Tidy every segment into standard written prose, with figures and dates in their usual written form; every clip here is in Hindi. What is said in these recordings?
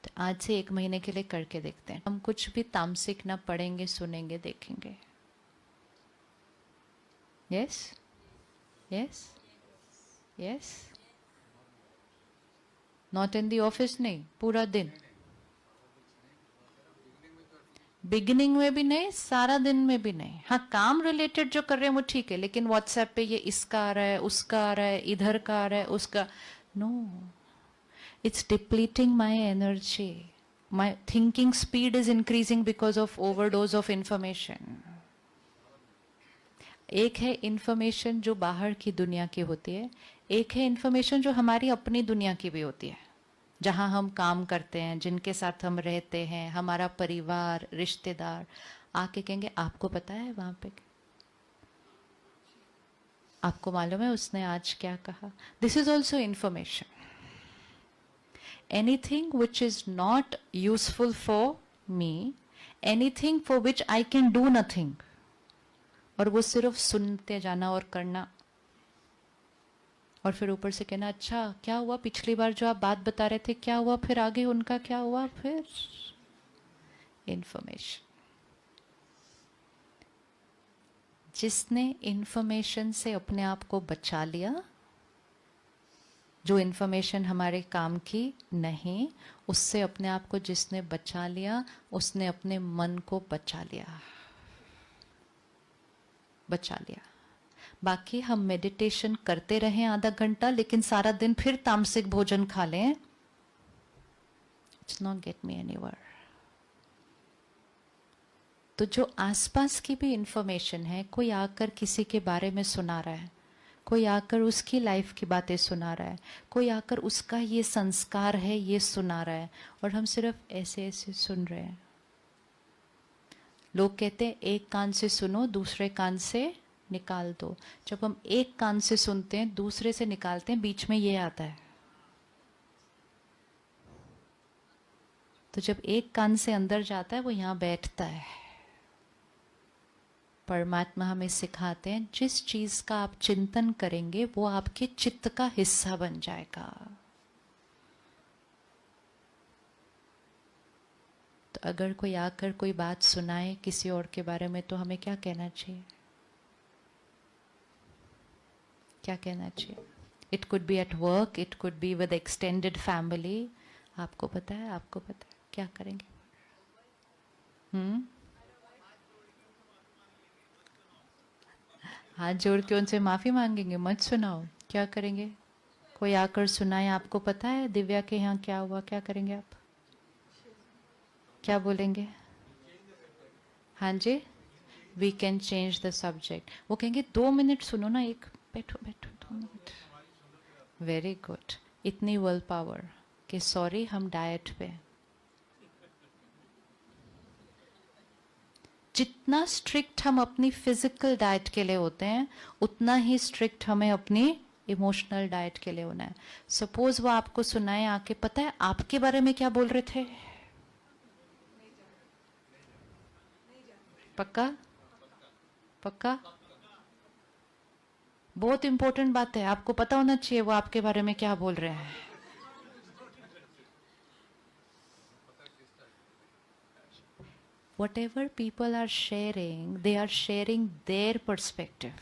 तो आज से 1 महीने के लिए करके देखते हैं, हम कुछ भी तामसिक ना पढ़ेंगे, सुनेंगे, देखेंगे। Yes yes yes. Not in the office, नहीं, पूरा दिन। बिगिनिंग में भी नहीं, सारा दिन में भी नहीं। हाँ, काम रिलेटेड जो कर रहे हैं वो ठीक है, लेकिन व्हाट्सएप पे ये इसका आ रहा है, उसका आ रहा है, इधर का आ रहा है, उसका, no, it's depleting my energy. My thinking speed is increasing because of overdose of information. एक है इंफॉर्मेशन जो बाहर की दुनिया की होती है, एक है इंफॉर्मेशन जो हमारी अपनी दुनिया की भी होती है, जहाँ हम काम करते हैं, जिनके साथ हम रहते हैं, हमारा परिवार, रिश्तेदार आके कहेंगे आपको पता है वहाँ पे, आपको मालूम है उसने आज क्या कहा। This is also information. Anything which is not useful for me, anything for which I can do nothing, और वो सिर्फ सुनते जाना और करना, और फिर ऊपर से कहना अच्छा क्या हुआ, पिछली बार जो आप बात बता रहे थे क्या हुआ, फिर आगे उनका क्या हुआ, फिर इंफॉर्मेशन। जिसने इंफॉर्मेशन से अपने आप को बचा लिया, जो इंफॉर्मेशन हमारे काम की नहीं, उससे अपने आप को जिसने बचा लिया, उसने अपने मन को बचा लिया, बचा लिया। बाकी हम मेडिटेशन करते रहें आधा घंटा, लेकिन सारा दिन फिर तामसिक भोजन खा लें, it's not get me anywhere. तो जो आसपास की भी इंफॉर्मेशन है, कोई आकर किसी के बारे में सुना रहा है, कोई आकर उसकी लाइफ की बातें सुना रहा है, कोई आकर उसका ये संस्कार है ये सुना रहा है, और हम सिर्फ ऐसे ऐसे सुन रहे हैं। लोग कहते हैं एक कान से सुनो, दूसरे कान से निकाल दो। जब हम एक कान से सुनते हैं, दूसरे से निकालते हैं, बीच में ये आता है। तो जब एक कान से अंदर जाता है, वो यहां बैठता है। परमात्मा हमें सिखाते हैं जिस चीज का आप चिंतन करेंगे वो आपके चित्त का हिस्सा बन जाएगा। तो अगर कोई आकर कोई बात सुनाए किसी और के बारे में, तो हमें क्या कहना चाहिए, क्या कहना चाहिए? It could be at work, it could be with extended family. आपको पता है, आपको पता है, क्या करेंगे? हाथ जोड़ के उनसे माफी मांगेंगे, मत सुनाओ। क्या करेंगे? कोई आकर सुनाए, आपको पता है दिव्या के यहाँ क्या हुआ, क्या करेंगे आप? क्या बोलेंगे? हाँ जी, we can change the subject. वो कहेंगे 2 मिनट सुनो ना, एक बैठो बैठो 2 मिनट। Very good. इतनी विल पावर कि सॉरी हम डाइट पे। जितना स्ट्रिक्ट हम अपनी फिजिकल डाइट के लिए होते हैं, उतना ही स्ट्रिक्ट हमें अपनी इमोशनल डाइट के लिए होना है। सपोज वो आपको सुनाए आके, पता है आपके बारे में क्या बोल रहे थे? पक्का? पक्का? बहुत इंपॉर्टेंट बात है, आपको पता होना चाहिए वो आपके बारे में क्या बोल रहे हैं। Whatever people are sharing, they are sharing their perspective.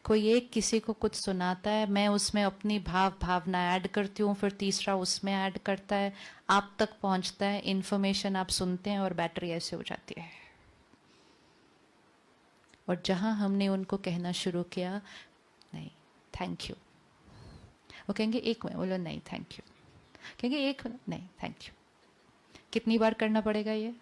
कोई एक किसी को कुछ सुनाता है, मैं उसमें अपनी भावना ऐड करती हूँ, फिर तीसरा उसमें ऐड करता है, आप तक पहुंचता है, इंफॉर्मेशन आप सुनते हैं और बैटरी ऐसे हो जाती है। और जहां हमने उनको कहना शुरू किया नहीं थैंक यू, वो कहेंगे एक मिनट, बोलो नहीं थैंक यू, कहेंगे एक मिनट, नहीं थैंक यू। कितनी बार करना पड़ेगा ये?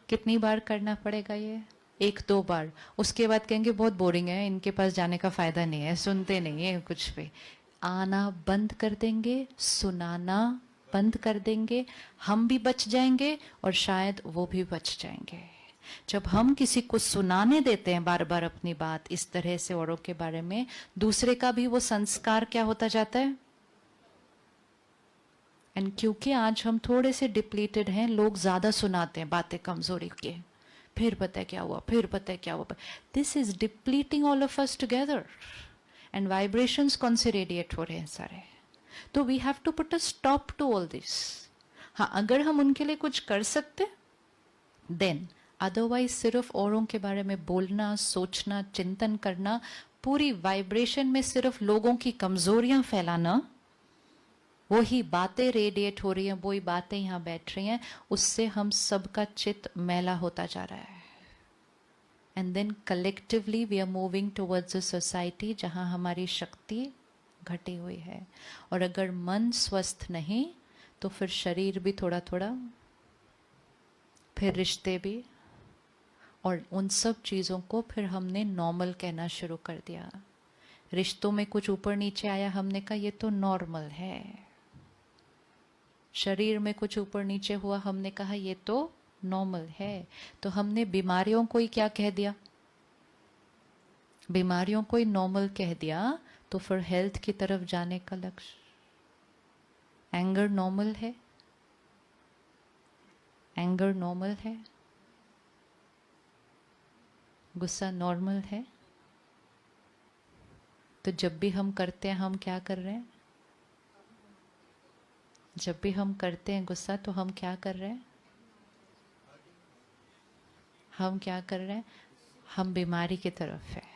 कितनी बार करना पड़ेगा ये? 1-2 बार। उसके बाद कहेंगे बहुत बोरिंग है, इनके पास जाने का फायदा नहीं है, सुनते नहीं है कुछ भी। आना बंद कर देंगे, सुनाना बंद कर देंगे, हम भी बच जाएंगे और शायद वो भी बच जाएंगे। जब हम किसी को सुनाने देते हैं बार बार अपनी बात इस तरह से औरों के बारे में, दूसरे का भी वो संस्कार क्या होता जाता है। एंड क्योंकि आज हम थोड़े से डिप्लीटेड हैं, लोग ज्यादा सुनाते हैं बातें कमजोरी के, फिर पता है क्या हुआ, फिर पता है क्या हुआ। This is depleting all of us together. And vibrations कौन से रेडिएट हो रहे हैं सारे? तो we have to put a stop to all this. हाँ, अगर हम उनके लिए कुछ कर सकते देन, अदरवाइज सिर्फ औरों के बारे में बोलना, सोचना, चिंतन करना, पूरी वाइब्रेशन में सिर्फ लोगों की कमजोरियां फैलाना, वही बातें रेडिएट हो रही हैं, वही बातें यहाँ बैठ रही हैं, उससे हम सबका चित्त मैला होता जा रहा है. And then collectively we are moving towards a society जहाँ हमारी शक्ति घटी हुई है. और अगर मन स्वस्थ नहीं तो फिर शरीर भी थोड़ा थोड़ा, फिर रिश्ते भी, और उन सब चीज़ों को फिर हमने नॉर्मल कहना शुरू कर दिया. रिश्तों में कुछ ऊपर नीचे आया, हमने कहा ये तो नॉर्मल है. शरीर में कुछ ऊपर नीचे हुआ, हमने कहा ये तो नॉर्मल है. तो हमने बीमारियों को ही क्या कह दिया? बीमारियों को ही नॉर्मल कह दिया. तो फिर हेल्थ की तरफ जाने का लक्ष्य, एंगर नॉर्मल है, एंगर नॉर्मल है, गुस्सा नॉर्मल है. तो जब भी हम करते हैं, हम क्या कर रहे हैं? जब भी हम करते हैं गुस्सा, तो हम क्या कर रहे हैं? हम क्या कर रहे हैं? हम बीमारी की तरफ है.